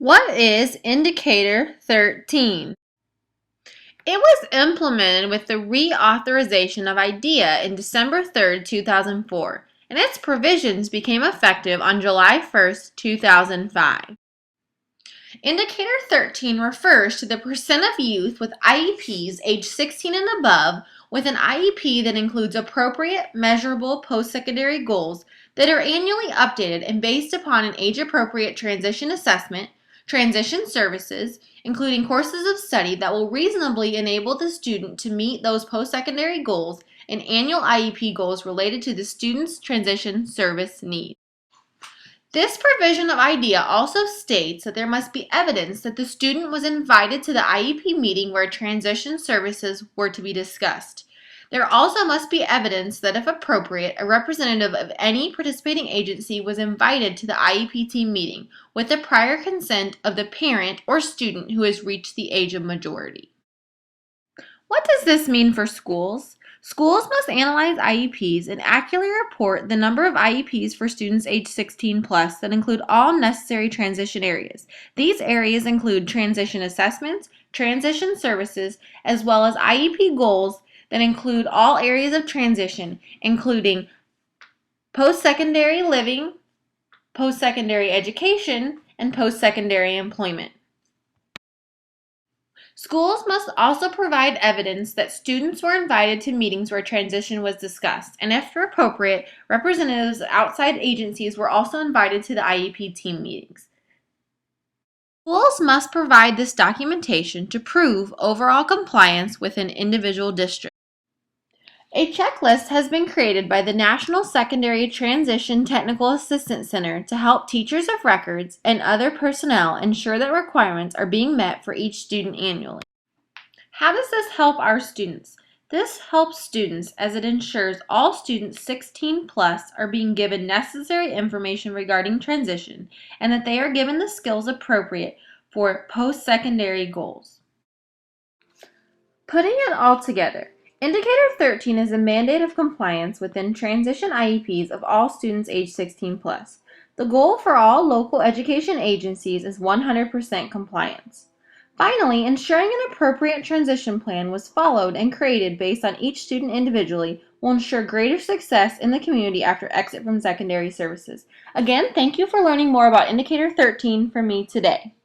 What is Indicator 13? It was implemented with the reauthorization of IDEA in December 3, 2004, and its provisions became effective on July 1, 2005. Indicator 13 refers to the percent of youth with IEPs age 16 and above with an IEP that includes appropriate, measurable post-secondary goals that are annually updated and based upon an age-appropriate transition assessment, transition services, including courses of study that will reasonably enable the student to meet those post-secondary goals and annual IEP goals related to the student's transition service needs. This provision of IDEA also states that there must be evidence that the student was invited to the IEP meeting where transition services were to be discussed. There also must be evidence that, if appropriate, a representative of any participating agency was invited to the IEP team meeting with the prior consent of the parent or student who has reached the age of majority. What does this mean for schools? Schools must analyze IEPs and accurately report the number of IEPs for students age 16 plus that include all necessary transition areas. These areas include transition assessments, transition services, as well as IEP goals that include all areas of transition, including post-secondary living, post-secondary education, and post-secondary employment. Schools must also provide evidence that students were invited to meetings where transition was discussed, and if appropriate, representatives of outside agencies were also invited to the IEP team meetings. Schools must provide this documentation to prove overall compliance with an individual district. A checklist has been created by the National Secondary Transition Technical Assistance Center to help teachers of records and other personnel ensure that requirements are being met for each student annually. How does this help our students? This helps students as it ensures all students 16 plus are being given necessary information regarding transition and that they are given the skills appropriate for post-secondary goals. Putting it all together, Indicator 13 is a mandate of compliance within transition IEPs of all students age 16 plus. The goal for all local education agencies is 100% compliance. Finally, ensuring an appropriate transition plan was followed and created based on each student individually will ensure greater success in the community after exit from secondary services. Again, thank you for learning more about Indicator 13 from me today.